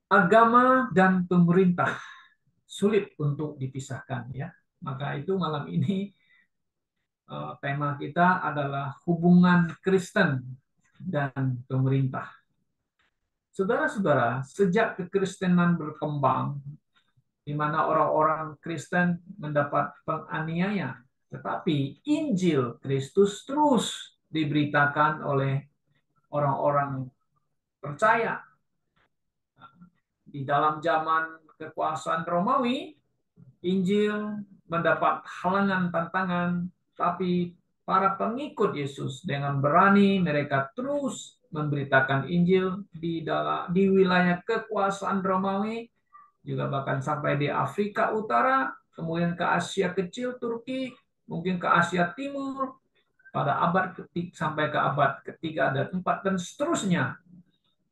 Agama dan pemerintah sulit untuk dipisahkan ya. Maka itu malam ini tema kita adalah hubungan Kristen dan pemerintah. Saudara-saudara, sejak kekristenan berkembang, di mana orang-orang Kristen mendapat penganiayaan, tetapi Injil Kristus terus diberitakan oleh orang-orang percaya. Di dalam zaman kekuasaan Romawi, Injil mendapat halangan tantangan, tapi para pengikut Yesus dengan berani mereka terus memberitakan Injil di wilayah kekuasaan Romawi, juga bahkan sampai di Afrika Utara, kemudian ke Asia Kecil, Turki, mungkin ke Asia Timur pada abad ketiga sampai ke abad ketiga dan empat dan seterusnya.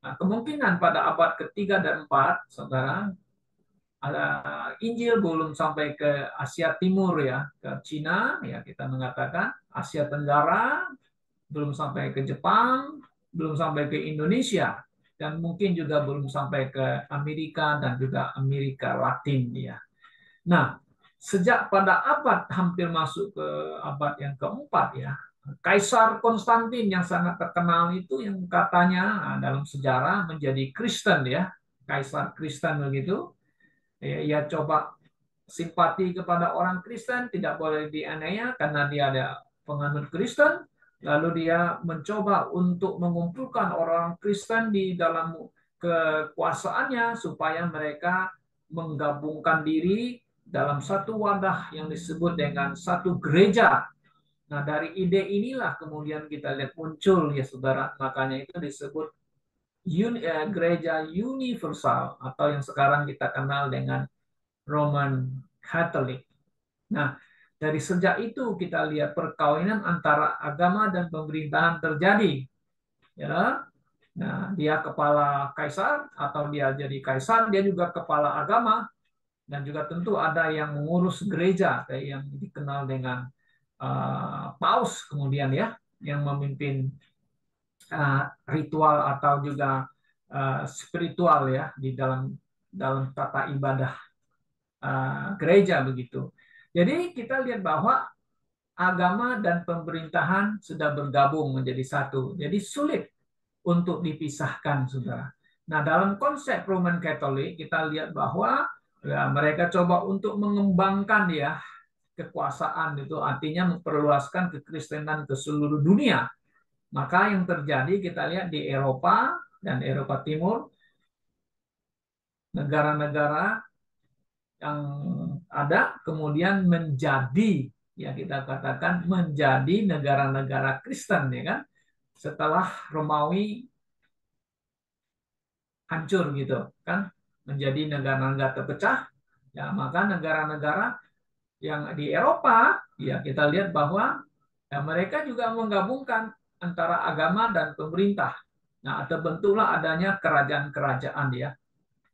Nah, kemungkinan pada abad ketiga dan empat, saudara, ada Injil belum sampai ke Asia Timur ya, ke Cina ya kita mengatakan, Asia Tenggara, belum sampai ke Jepang, belum sampai ke Indonesia, dan mungkin juga belum sampai ke Amerika dan juga Amerika Latin ya. Nah, sejak pada abad hampir masuk ke abad yang keempat ya, Kaisar Konstantin yang sangat terkenal itu yang katanya dalam sejarah menjadi Kristen ya, Kaisar Kristen begitu. Ia coba simpati kepada orang Kristen, tidak boleh dianiaya karena dia ada penganut Kristen. Lalu dia mencoba untuk mengumpulkan orang Kristen di dalam kekuasaannya supaya mereka menggabungkan diri dalam satu wadah yang disebut dengan satu gereja. Nah, dari ide inilah kemudian kita lihat muncul ya saudara, makanya itu disebut gereja universal atau yang sekarang kita kenal dengan Roman Catholic. Nah, dari sejak itu kita lihat perkawinan antara agama dan pemerintahan terjadi. Ya, nah dia kepala kaisar atau dia jadi kaisar, dia juga kepala agama dan juga tentu ada yang mengurus gereja kayak yang dikenal dengan paus kemudian ya, yang memimpin ritual atau juga spiritual ya di dalam dalam tata ibadah gereja begitu. Jadi kita lihat bahwa agama dan pemerintahan sudah bergabung menjadi satu. Jadi sulit untuk dipisahkan, saudara. Nah, dalam konsep Roman Catholic kita lihat bahwa ya, mereka coba untuk mengembangkan ya kekuasaan itu artinya memperluaskan kekristenan ke seluruh dunia. Maka yang terjadi kita lihat di Eropa dan Eropa Timur, negara-negara yang ada kemudian menjadi ya kita katakan menjadi negara-negara Kristen ya kan setelah Romawi hancur gitu kan menjadi negara-negara terpecah ya maka negara-negara yang di Eropa ya kita lihat bahwa ya, mereka juga menggabungkan antara agama dan pemerintah. Nah, terbentuklah adanya kerajaan-kerajaan ya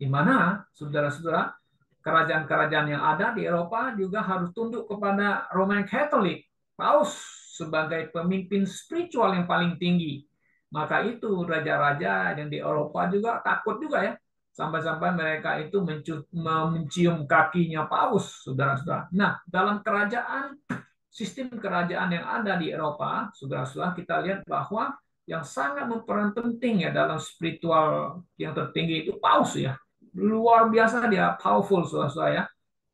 di mana saudara-saudara kerajaan-kerajaan yang ada di Eropa juga harus tunduk kepada Roman Catholic, Paus sebagai pemimpin spiritual yang paling tinggi. Maka itu raja-raja yang di Eropa juga takut juga ya. Sampai-sampai mereka itu mencium kakinya Paus, saudara-saudara. Nah, dalam kerajaan, sistem kerajaan yang ada di Eropa, saudara-saudara, kita lihat bahwa yang sangat berperan penting ya dalam spiritual yang tertinggi itu Paus ya, luar biasa dia powerful saudara ya.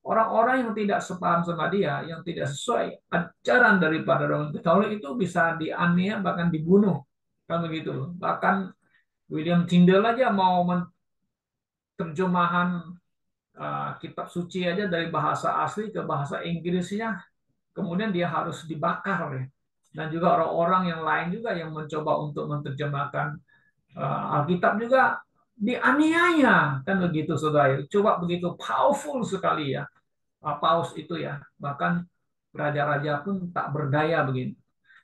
Orang-orang yang tidak sepaham sama dia, yang tidak sesuai ajaran daripada Roman Katolik itu bisa dianiaya bahkan dibunuh. Kan begitu. Bahkan William Tyndale aja mau terjemahan kitab suci aja dari bahasa asli ke bahasa Inggrisnya, kemudian dia harus dibakar ya. Dan juga orang-orang yang lain juga yang mencoba untuk menerjemahkan Alkitab juga dianiaya kan begitu saudara. Coba begitu powerful sekali ya paus itu ya. Bahkan raja-raja pun tak berdaya begini.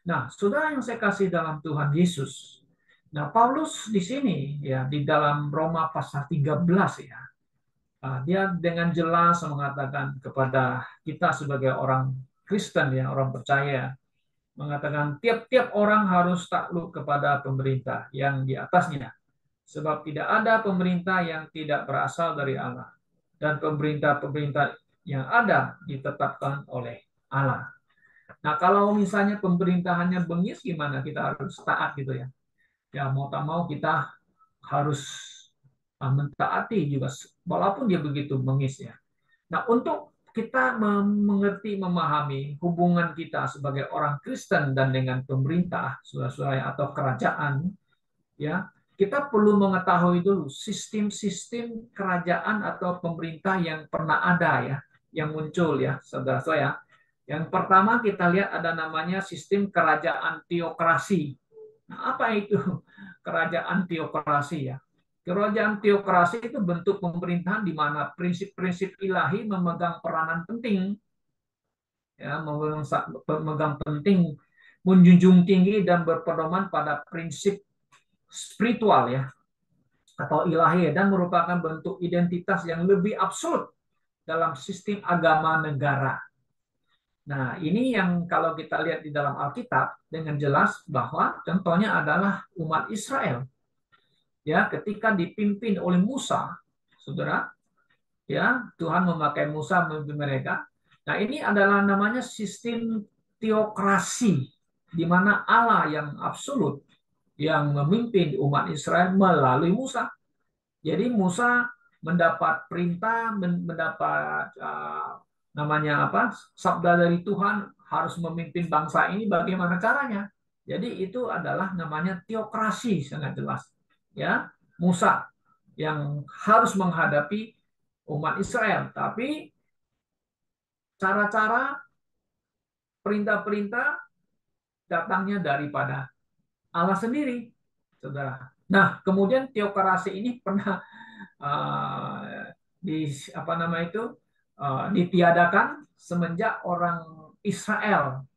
Nah, saudara yang saya kasih dalam Tuhan Yesus. Nah, Paulus di sini ya di dalam Roma pasal 13 ya. Dia dengan jelas mengatakan kepada kita sebagai orang Kristen ya, orang percaya, mengatakan tiap-tiap orang harus takluk kepada pemerintah yang di atasnya Sebab tidak ada pemerintah yang tidak berasal dari Allah. Dan pemerintah-pemerintah yang ada ditetapkan oleh Allah. Nah, kalau misalnya pemerintahannya bengis, gimana? Kita harus taat gitu ya. Ya, mau tak mau kita harus mentaati juga, walaupun dia begitu bengis ya. Nah, untuk kita mengerti, memahami hubungan kita sebagai orang Kristen dan dengan pemerintah, saudara-saudara, atau kerajaan, ya, kita perlu mengetahui dulu sistem-sistem kerajaan atau pemerintah yang pernah ada ya, yang muncul ya, saudara-saudara. Yang pertama kita lihat ada namanya sistem kerajaan teokrasi. Nah, apa itu kerajaan teokrasi ya? Kerajaan teokrasi itu bentuk pemerintahan di mana prinsip-prinsip ilahi memegang peranan penting, ya, memegang penting, menjunjung tinggi dan berpedoman pada prinsip spiritual ya, atau ilahi, dan merupakan bentuk identitas yang lebih absolut dalam sistem agama negara. Nah, ini yang kalau kita lihat di dalam Alkitab dengan jelas bahwa contohnya adalah umat Israel. Ya, ketika dipimpin oleh Musa, Saudara, ya, Tuhan memakai Musa memimpin mereka. Nah, ini adalah namanya sistem teokrasi di mana Allah yang absolut yang memimpin umat Israel melalui Musa. Jadi Musa mendapat perintah, mendapat namanya apa? Sabda dari Tuhan harus memimpin bangsa ini, bagaimana caranya? Jadi itu adalah namanya teokrasi, sangat jelas. Ya, Musa yang harus menghadapi umat Israel, tapi cara-cara perintah-perintah datangnya daripada Allah sendiri, Saudara. Nah, kemudian teokrasi ini pernah di apa nama itu ditiadakan semenjak orang Israel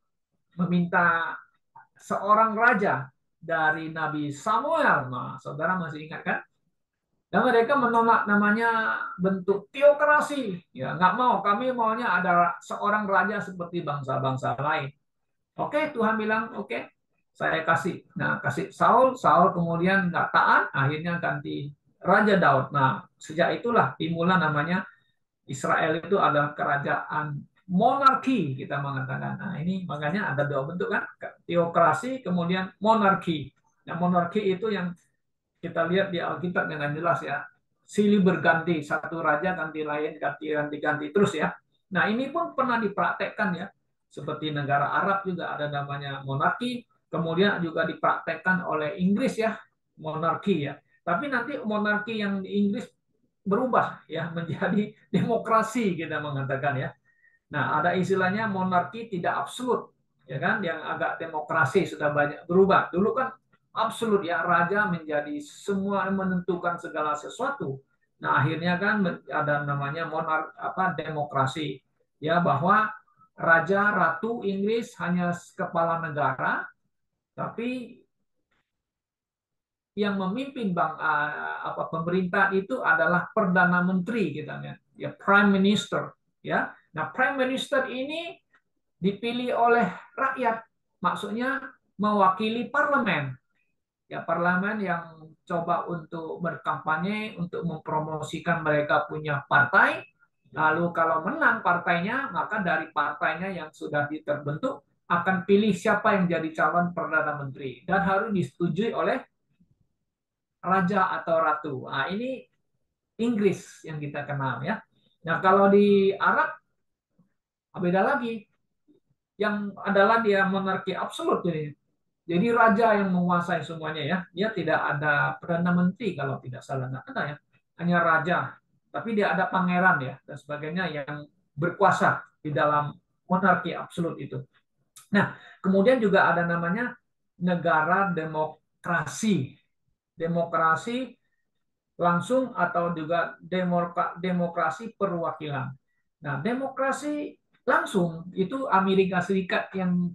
meminta seorang raja dari Nabi Samuel. Nah, saudara masih ingat kan? Dan mereka menolak namanya bentuk teokrasi. Ya, nggak mau. Kami maunya ada seorang raja seperti bangsa-bangsa lain. Oke, Tuhan bilang, oke, saya kasih. Nah, kasih Saul. Saul kemudian nggak taat, akhirnya ganti Raja Daud. Nah, sejak itulah dimulai namanya Israel itu adalah kerajaan monarki, kita mengatakan. Nah, ini makanya ada dua bentuk kan, teokrasi kemudian monarki. Nah, monarki itu yang kita lihat di Alkitab dengan jelas ya. Silih berganti, satu raja ganti lain, ganti terus ya. Nah, ini pun pernah dipraktekkan ya. Seperti negara Arab juga ada namanya monarki, kemudian juga dipraktekkan oleh Inggris ya, monarki ya. Tapi nanti monarki yang di Inggris berubah ya menjadi demokrasi, kita mengatakan ya. Nah, ada istilahnya monarki tidak absolut, ya kan, yang agak demokrasi sudah banyak berubah. Dulu kan absolut ya, raja menjadi semua menentukan segala sesuatu. Nah, akhirnya kan ada namanya demokrasi ya, bahwa raja ratu Inggris hanya kepala negara, tapi yang memimpin pemerintah itu adalah perdana menteri, kita lihat ya, prime minister ya. Nah, prime minister ini dipilih oleh rakyat, maksudnya mewakili parlemen. Ya, parlemen yang coba untuk berkampanye, untuk mempromosikan mereka punya partai. Lalu kalau menang partainya, maka dari partainya yang sudah terbentuk akan pilih siapa yang jadi calon perdana menteri dan harus disetujui oleh raja atau ratu. Nah, ini Inggris yang kita kenal ya. Nah, kalau di Arab beda lagi. Yang adalah dia monarki absolut jadi. Jadi raja yang menguasai semuanya ya. Dia tidak ada perdana menteri kalau tidak salah, nggak ada ya. Hanya raja. Tapi dia ada pangeran ya dan sebagainya yang berkuasa di dalam monarki absolut itu. Nah, kemudian juga ada namanya negara demokrasi. Demokrasi langsung atau juga demokrasi perwakilan. Nah, demokrasi langsung itu Amerika Serikat yang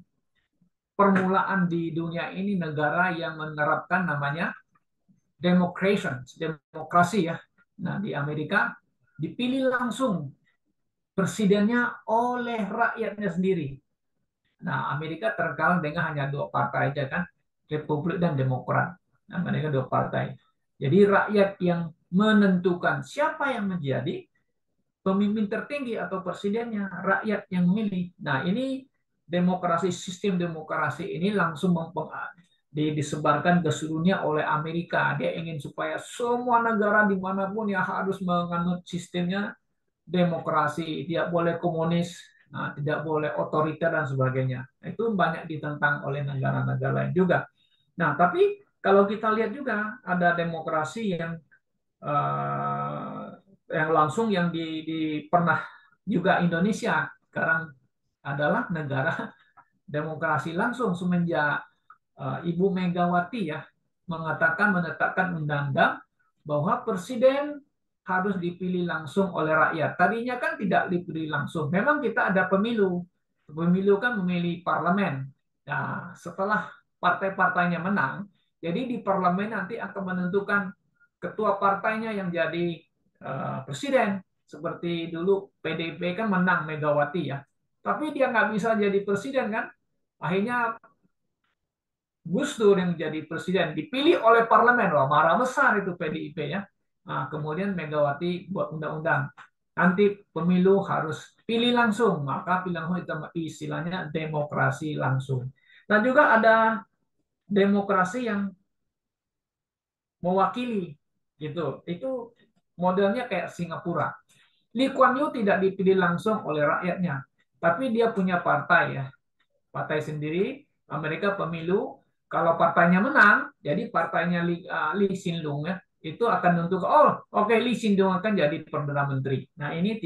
permulaan di dunia ini, negara yang menerapkan namanya demokrasi ya. Nah, di Amerika dipilih langsung presidennya oleh rakyatnya sendiri. Nah, Amerika terkenal dengan hanya dua partai aja kan, Republik dan Demokrat. Nah, mereka dua partai. Jadi rakyat yang menentukan siapa yang menjadi pemimpin tertinggi atau presidennya, rakyat yang memilih. Nah, ini demokrasi, sistem demokrasi ini langsung disebarkan ke seluruhnya oleh Amerika. Dia ingin supaya semua negara dimanapun ya harus menganut sistemnya demokrasi, tidak boleh komunis, nah, tidak boleh otoriter dan sebagainya. Itu banyak ditentang oleh negara-negara lain juga. Nah, tapi kalau kita lihat juga ada demokrasi uh, yang langsung yang pernah juga Indonesia sekarang adalah negara demokrasi langsung semenjak Ibu Megawati ya menetapkan undang-undang bahwa presiden harus dipilih langsung oleh rakyat. Tadinya kan tidak dipilih langsung. Memang kita ada pemilu. Pemilu kan memilih parlemen. Nah, setelah partai-partainya menang, jadi di parlemen nanti akan menentukan ketua partainya yang jadi presiden. Seperti dulu PDIP kan menang Megawati ya. Tapi dia nggak bisa jadi presiden kan. Akhirnya Gus Dur yang jadi presiden dipilih oleh parlemen. Wah, marah besar itu PDIP ya. Nah, kemudian Megawati buat undang-undang. Nanti pemilu harus pilih langsung. Maka pilih langsung itu istilahnya demokrasi langsung. Dan juga ada demokrasi yang mewakili gitu. Itu modelnya kayak Singapura. Lee Kuan Yew tidak dipilih langsung oleh rakyatnya, tapi dia punya partai ya, partai sendiri. Amerika pemilu, kalau partainya menang, jadi partainya Lee Hsien Loong ya, itu akan menentukan, oh oke, Lee Hsien Loong akan jadi perdana menteri. Nah ini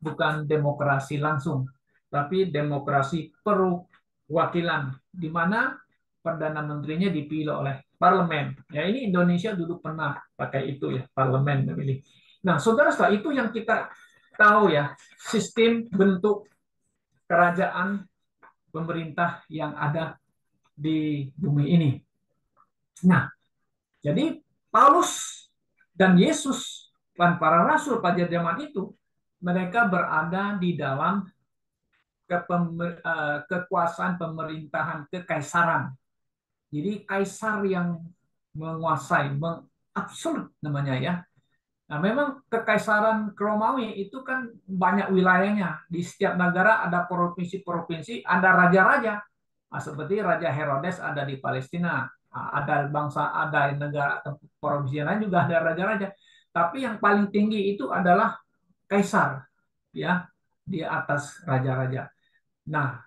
bukan demokrasi langsung, tapi demokrasi perwakilan, di mana perdana menterinya dipilih oleh parlemen. Ya ini Indonesia dulu pernah pakai itu ya, parlemen memilih. Nah, saudara, setelah itu yang kita tahu ya, sistem bentuk kerajaan pemerintah yang ada di bumi ini. Nah, jadi Paulus dan Yesus dan para rasul pada zaman itu, mereka berada di dalam kekuasaan pemerintahan kekaisaran. Jadi kaisar yang menguasai, mengabsolut namanya ya. Nah, memang kekaisaran Romawi itu kan banyak wilayahnya. Di setiap negara ada provinsi-provinsi, ada raja-raja. Nah, seperti Raja Herodes ada di Palestina, ada bangsa, ada negara provinsi lain juga ada raja-raja. Tapi yang paling tinggi itu adalah kaisar, ya, di atas raja-raja. Nah,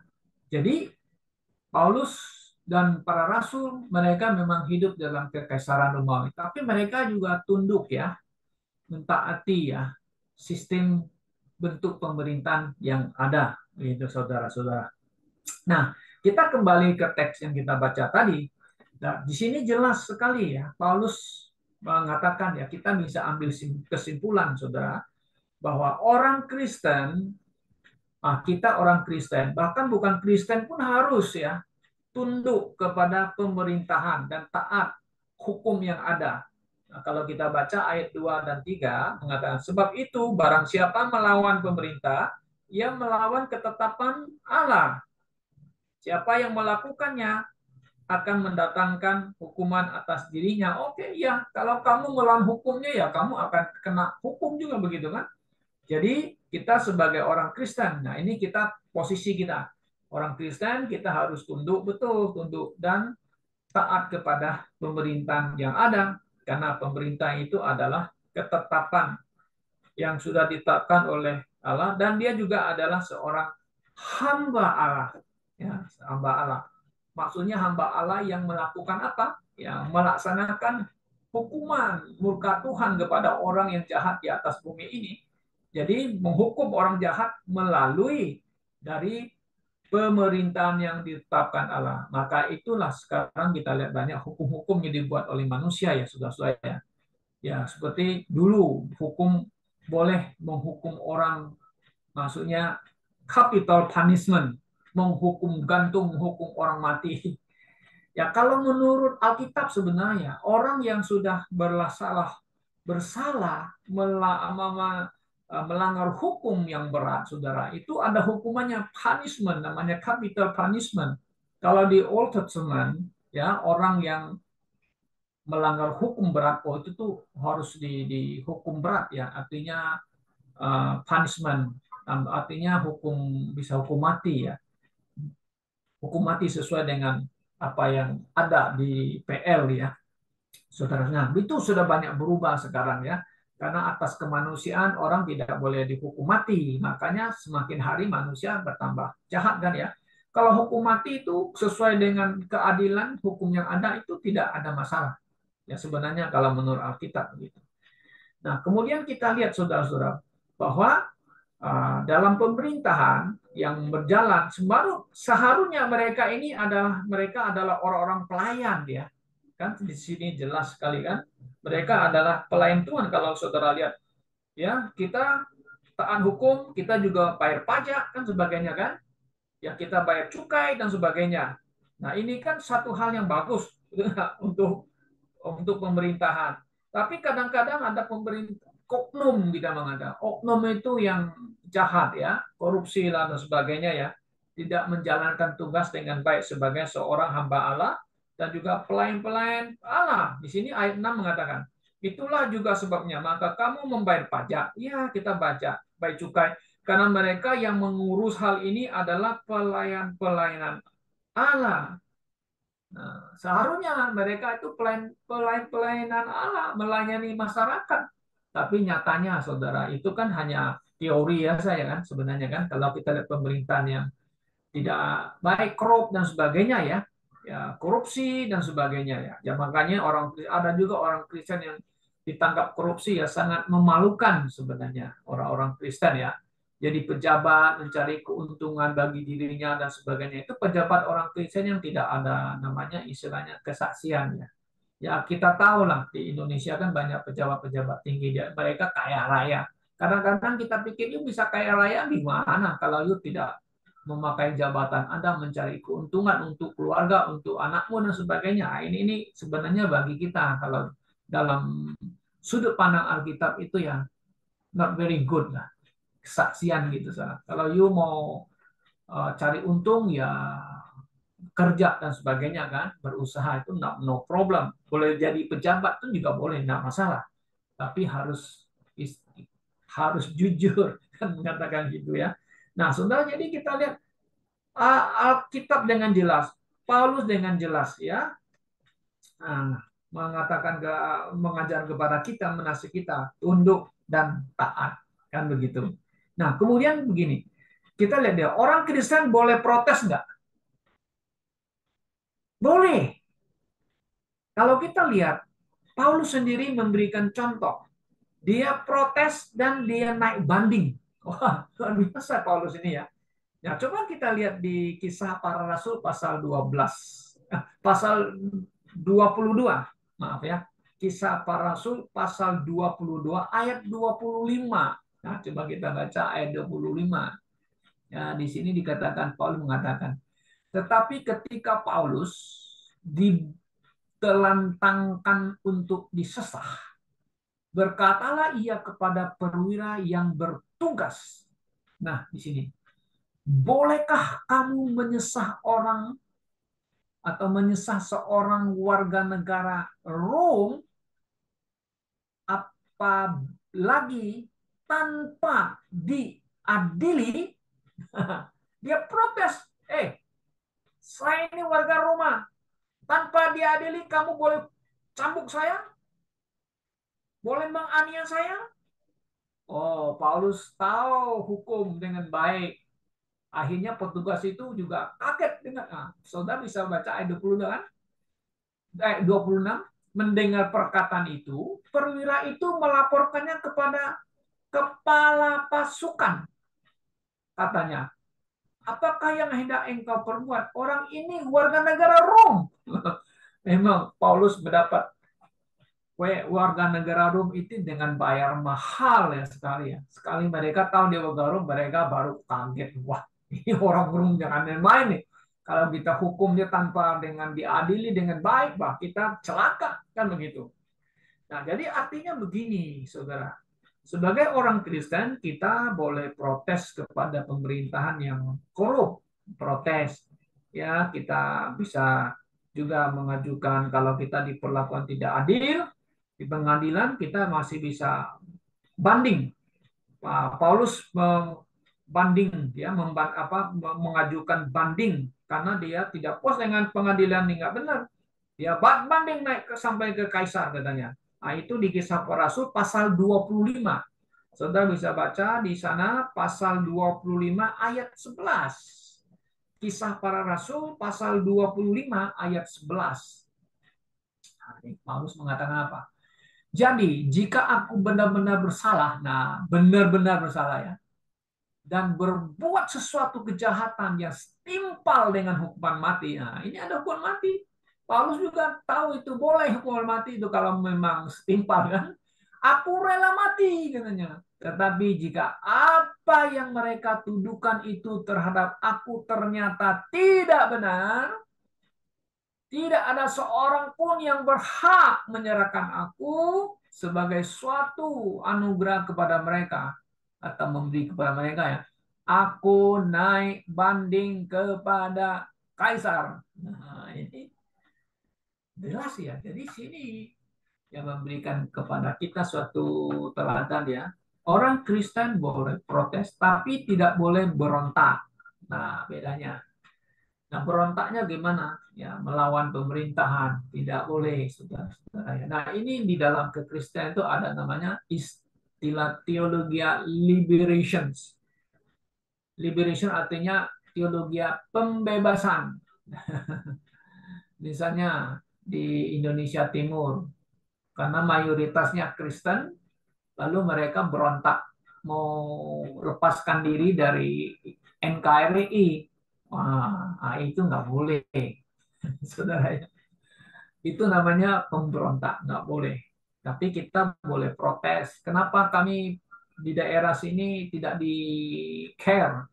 jadi Paulus dan para rasul mereka memang hidup dalam kekaisaran Romawi, tapi mereka juga tunduk ya, mentaati ya sistem bentuk pemerintahan yang ada, itu saudara-saudara. Nah, kita kembali ke teks yang kita baca tadi. Nah, di sini jelas sekali ya, Paulus mengatakan ya, kita bisa ambil kesimpulan saudara, bahwa orang Kristen, kita orang Kristen, bahkan bukan Kristen pun harus ya tunduk kepada pemerintahan dan taat hukum yang ada. Nah, kalau kita baca ayat 2 dan 3 mengatakan, sebab itu barang siapa melawan pemerintah, ia melawan ketetapan Allah. Siapa yang melakukannya akan mendatangkan hukuman atas dirinya. Oke, ya, kalau kamu melawan hukumnya ya kamu akan kena hukum juga begitu kan? Jadi kita sebagai orang Kristen, nah ini kita posisi kita. Orang Kristen kita harus tunduk, betul, tunduk dan taat kepada pemerintahan yang ada. Karena pemerintah itu adalah ketetapan yang sudah ditetapkan oleh Allah dan dia juga adalah seorang hamba Allah. Ya, hamba Allah. Maksudnya hamba Allah yang melakukan apa? Yang melaksanakan hukuman murka Tuhan kepada orang yang jahat di atas bumi ini. Jadi menghukum orang jahat melalui dari pemerintahan yang ditetapkan Allah. Maka itulah sekarang kita lihat banyak hukum-hukum yang dibuat oleh manusia ya, saudara-saudara. Ya, seperti dulu hukum boleh menghukum orang, maksudnya capital punishment, menghukum gantung, menghukum orang mati. Ya, kalau menurut Alkitab sebenarnya orang yang sudah bersalah melanggar hukum yang berat, saudara, itu ada hukumannya punishment, namanya capital punishment. Kalau di Old Testament, ya orang yang melanggar hukum berat, oh itu tuh harus dihukum berat ya, artinya punishment, artinya bisa hukum mati ya, hukum mati sesuai dengan apa yang ada di PL ya, saudara. Nah, itu sudah banyak berubah sekarang ya, karena atas kemanusiaan orang tidak boleh dihukum mati, makanya semakin hari manusia bertambah jahat kan ya. Kalau hukum mati itu sesuai dengan keadilan hukum yang ada itu tidak ada masalah. Ya sebenarnya kalau menurut Alkitab begitu. Nah, kemudian kita lihat saudara-saudara bahwa dalam pemerintahan yang berjalan, seharusnya mereka adalah orang-orang pelayan ya. Kan di sini jelas sekali kan, mereka adalah pelayan Tuhan. Kalau saudara lihat ya, kita taat hukum, kita juga bayar pajak kan sebagainya kan, ya kita bayar cukai dan sebagainya. Nah, ini kan satu hal yang bagus untuk pemerintahan. Tapi kadang-kadang ada pemerintah oknum, kita mengatakan oknum itu yang jahat ya, korupsi dan sebagainya ya, tidak menjalankan tugas dengan baik sebagai seorang hamba Allah dan juga pelayan-pelayan Allah. Di sini ayat 6 mengatakan, itulah juga sebabnya maka kamu membayar pajak. Ya, kita baca bayar cukai karena mereka yang mengurus hal ini adalah pelayan-pelayanan Allah. Nah, seharusnya mereka itu pelayanan Allah, melayani masyarakat. Tapi nyatanya, saudara, itu kan hanya teori ya saya kan sebenarnya kan. Kalau kita lihat pemerintahan yang tidak baik, korup dan sebagainya ya, ya korupsi dan sebagainya ya. Ya makanya ada juga orang Kristen yang ditangkap korupsi ya, sangat memalukan sebenarnya orang-orang Kristen ya. Jadi pejabat mencari keuntungan bagi dirinya dan sebagainya, itu pejabat orang Kristen yang tidak ada namanya istilahnya kesaksian ya. Ya kita tahu lah di Indonesia kan banyak pejabat-pejabat tinggi dia, mereka kaya raya. Kadang-kadang kita pikir you bisa kaya raya di mana kalau you tidak memakai jabatan Anda, mencari keuntungan untuk keluarga, untuk anakmu dan sebagainya. Nah, ini sebenarnya bagi kita kalau dalam sudut pandang Alkitab itu ya not very good lah, kesaksian gitu. Kalau you mau cari untung ya kerja dan sebagainya kan, berusaha itu no problem. Boleh jadi pejabat itu juga boleh, nggak masalah. Tapi harus jujur kan mengatakan gitu ya. Nah, saudara, jadi kita lihat Alkitab dengan jelas, Paulus dengan jelas ya, mengatakan mengajar kepada kita, menasih kita tunduk dan taat kan begitu. Nah, kemudian begini, kita lihat dia, orang Kristen boleh protes nggak? Boleh. Kalau kita lihat, Paulus sendiri memberikan contoh. Dia protes dan dia naik banding. Wah, luar biasa Paulus ini ya. Nah, coba kita lihat di Kisah Para Rasul pasal 12. Pasal 22. Maaf ya. Kisah Para Rasul pasal 22 ayat 25. Nah, coba kita baca ayat 25. Ya, di sini dikatakan Paulus mengatakan, tetapi ketika Paulus ditelantangkan untuk disesah, berkatalah ia kepada perwira yang bertugas. Nah, di sini, bolehkah kamu menyesah orang atau menyesah seorang warga negara Rom apalagi tanpa diadili? Dia protes, saya ini warga Roma, tanpa diadili kamu boleh cambuk saya, boleh menganiaya saya. Oh, Paulus tahu hukum dengan baik. Akhirnya petugas itu juga kaget dengan, saudara bisa baca ayat 26 kan? Ayat 26, mendengar perkataan itu, perwira itu melaporkannya kepada kepala pasukan. Katanya, apakah yang hendak engkau perbuat? Orang ini warga negara Rom. Memang Paulus mendapat warga negara Rom itu dengan bayar mahal ya sekali ya. Sekali mereka tahu dia warga Rom, mereka baru kaget. Wah, ini orang Rom jangan main-main nih. Kalau kita hukum dia tanpa dengan diadili dengan baik, bah kita celaka kan begitu. Nah, jadi artinya begini, saudara. Sebagai orang Kristen, kita boleh protes kepada pemerintahan yang korup. Protes. Ya, kita bisa juga mengajukan kalau kita diperlakukan tidak adil di pengadilan, kita masih bisa banding. Paulus banding, dia mengajukan banding karena dia tidak puas dengan pengadilan ini nggak benar. Dia banding naik sampai ke Kaisar katanya. Nah, itu di Kisah Para Rasul pasal 25. Saudara bisa baca di sana pasal 25 ayat 11. Kisah Para Rasul pasal 25 ayat 11. Nah, Paulus mengatakan apa? Jadi, jika aku benar-benar bersalah, nah benar-benar bersalah ya, dan berbuat sesuatu kejahatan yang setimpal dengan hukuman mati. Nah, ini ada hukuman mati. Paulus juga tahu itu boleh hukuman mati itu kalau memang setimpal kan. Aku rela mati katanya. Tetapi jika apa yang mereka tuduhkan itu terhadap aku ternyata tidak benar, tidak ada seorang pun yang berhak menyerahkan aku sebagai suatu anugerah kepada mereka atau memberi kepada mereka ya. Aku naik banding kepada Kaisar. Nah, ini jelas ya. Jadi sini yang memberikan kepada kita suatu teladan ya. Orang Kristen boleh protes, tapi tidak boleh berontak. Nah, bedanya. Nah, berontaknya gimana? Ya, melawan pemerintahan. Tidak boleh, saudara-saudara. Nah, ini di dalam kekristenan itu ada namanya istilah teologi liberations. Liberation artinya teologi pembebasan. Misalnya di Indonesia Timur, karena mayoritasnya Kristen, lalu mereka berontak mau lepaskan diri dari NKRI. Wah, itu nggak boleh, saudara. Itu namanya pemberontak, nggak boleh. Tapi kita boleh protes. Kenapa kami di daerah sini tidak di care,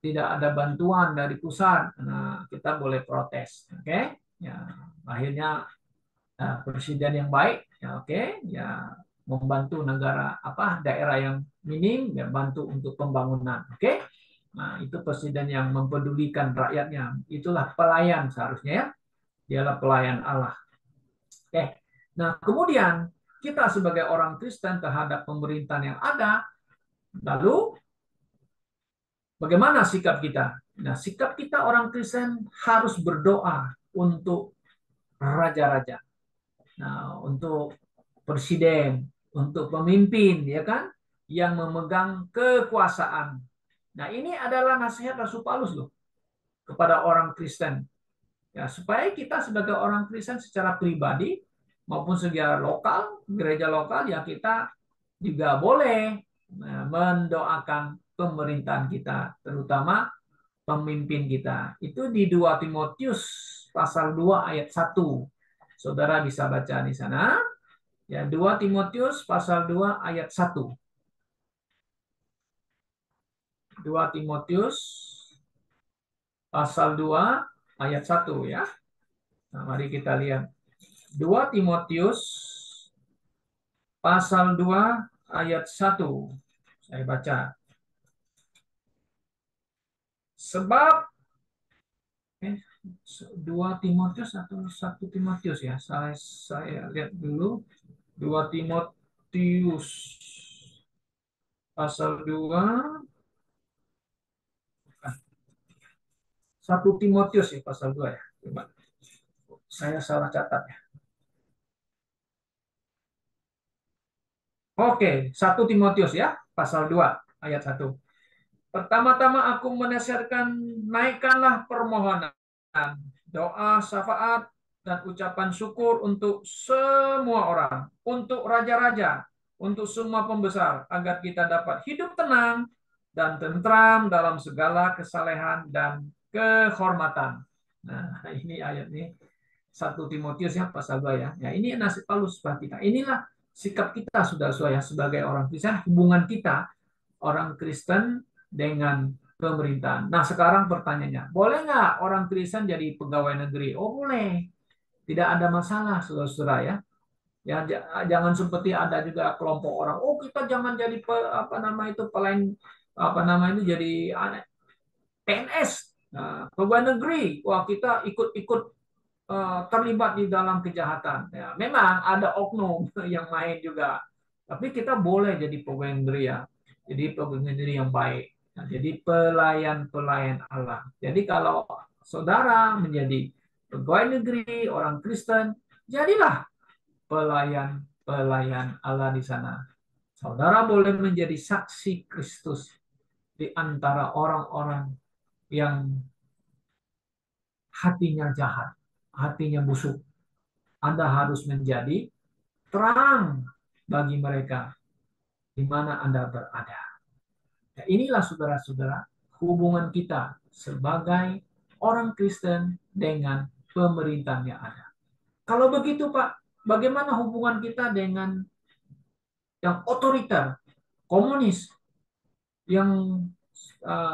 tidak ada bantuan dari pusat? Nah, kita boleh protes, oke? Ya, akhirnya presiden yang baik, ya oke, ya membantu negara apa daerah yang minim, ya bantu untuk pembangunan, oke? Nah, itu presiden yang mempedulikan rakyatnya. Itulah pelayan seharusnya ya. Dialah pelayan Allah. Oke. Nah, kemudian kita sebagai orang Kristen terhadap pemerintahan yang ada, lalu bagaimana sikap kita? Nah, sikap kita orang Kristen harus berdoa untuk raja-raja. Nah, untuk presiden, untuk pemimpin, ya kan, yang memegang kekuasaan. Nah, ini adalah nasihat Rasul Paulus loh kepada orang Kristen. Ya, supaya kita sebagai orang Kristen secara pribadi maupun secara lokal, gereja lokal, ya kita juga boleh mendoakan pemerintahan kita, terutama pemimpin kita. Itu di 2 Timotius pasal 2 ayat 1. Saudara bisa baca di sana. Ya, 2 Timotius pasal 2 ayat 1. 2 Timotius pasal 2 ayat 1 ya. Nah, mari kita lihat. 2 Timotius pasal 2 ayat 1. Saya baca. Sebab 2 Timotius atau 1 Timotius ya. Saya lihat dulu. 2 Timotius pasal 2, 1 Timotius ya pasal 2 ya. Coba. Saya salah catat ya. Oke, 1 Timotius ya, pasal 2 ayat 1. Pertama-tama aku menasihatkan, naikkanlah permohonan, doa, syafaat, dan ucapan syukur untuk semua orang, untuk raja-raja, untuk semua pembesar, agar kita dapat hidup tenang dan tentram dalam segala kesalehan dan kehormatan. Nah, ini ayat ini 1 Timotius ya pasal 2 ya. Ya, ini nasib Paulus buat kita. Inilah sikap kita sudah sebagai orang Kristen, hubungan kita orang Kristen dengan pemerintahan. Nah, sekarang pertanyaannya, boleh nggak orang Kristen jadi pegawai negeri? Oh, boleh. Tidak ada masalah, saudara-saudara ya. Ya, jangan seperti ada juga kelompok orang, oh kita jangan jadi apa nama itu pelayan apa nama itu jadi PNS, nah, pegawai negeri. Wah, kita ikut-ikut terlibat di dalam kejahatan. Ya, memang ada oknum yang main juga, tapi kita boleh jadi pegawai negeri ya, jadi pegawai negeri yang baik. Nah, jadi pelayan-pelayan Allah. Jadi kalau saudara menjadi pegawai negeri orang Kristen, jadilah pelayan-pelayan Allah di sana. Saudara boleh menjadi saksi Kristus di antara orang-orang yang hatinya jahat, hatinya busuk. Anda harus menjadi terang bagi mereka di mana Anda berada. Nah, inilah saudara-saudara hubungan kita sebagai orang Kristen dengan pemerintahan yang ada. Kalau begitu Pak, bagaimana hubungan kita dengan yang otoriter, komunis, yang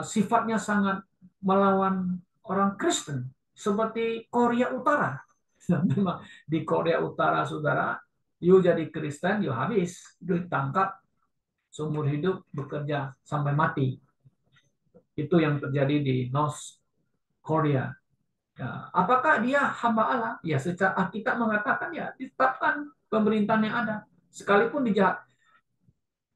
sifatnya sangat melawan orang Kristen, seperti Korea Utara? Memang di Korea Utara, saudara, you jadi Kristen, you habis, you ditangkap seumur hidup, bekerja sampai mati. Itu yang terjadi di North Korea. Ya, apakah dia hamba Allah? Ya, secara Alkitab mengatakan ya, ditetapkan pemerintahan yang ada. Sekalipun dijahat.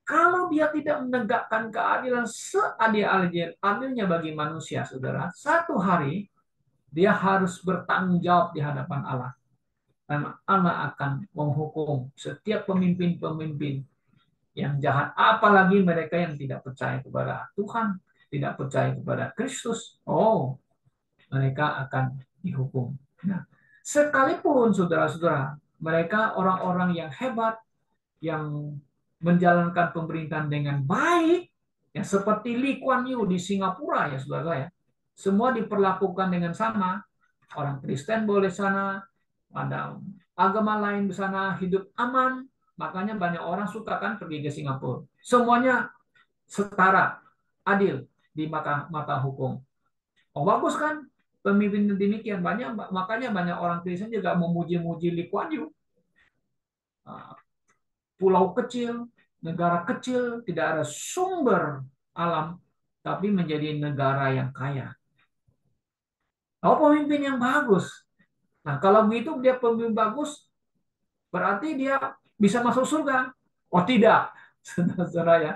Kalau dia tidak menegakkan keadilan seadil-adilnya bagi manusia, saudara, satu hari dia harus bertanggung jawab di hadapan Allah. Dan Allah akan menghukum setiap pemimpin-pemimpin yang jahat, apalagi mereka yang tidak percaya kepada Tuhan, tidak percaya kepada Kristus. Oh, mereka akan dihukum. Nah, sekalipun saudara-saudara, mereka orang-orang yang hebat, yang menjalankan pemerintahan dengan baik, ya seperti Lee Kuan Yew di Singapura ya saudara saya, semua diperlakukan dengan sama. Orang Kristen boleh sana, ada agama lain di sana hidup aman, makanya banyak orang suka kan pergi ke Singapura. Semuanya setara, adil di mata hukum. Oh bagus kan? Pemimpin demikian banyak, makanya banyak orang Kristen juga memuji-muji Lee Kuan Yew. Pulau kecil, negara kecil, tidak ada sumber alam, tapi menjadi negara yang kaya. Oh pemimpin yang bagus. Nah kalau begitu dia pemimpin bagus, berarti dia bisa masuk surga. Oh tidak, saudara ya,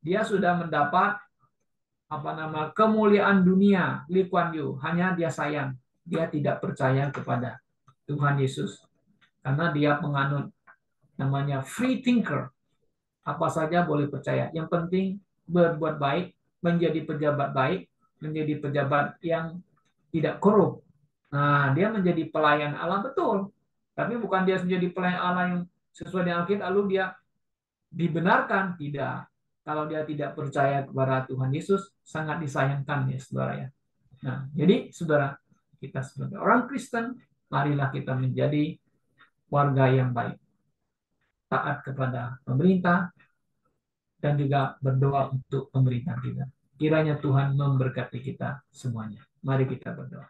dia sudah mendapat kemuliaan dunia, Lee Kuan Yew. Hanya dia sayang, dia tidak percaya kepada Tuhan Yesus karena dia menganut namanya free thinker. Apa saja boleh percaya. Yang penting berbuat baik, menjadi pejabat baik, menjadi pejabat yang tidak korup. Nah, dia menjadi pelayan Allah betul. Tapi bukan dia menjadi pelayan Allah yang sesuai dengan Alkitab lalu dia dibenarkan, tidak. Kalau dia tidak percaya kepada Tuhan Yesus, sangat disayangkan ya saudara ya. Nah, jadi saudara, kita sebagai orang Kristen, marilah kita menjadi warga yang baik. Taat kepada pemerintah, dan juga berdoa untuk pemerintah kita. Kiranya Tuhan memberkati kita semuanya. Mari kita berdoa.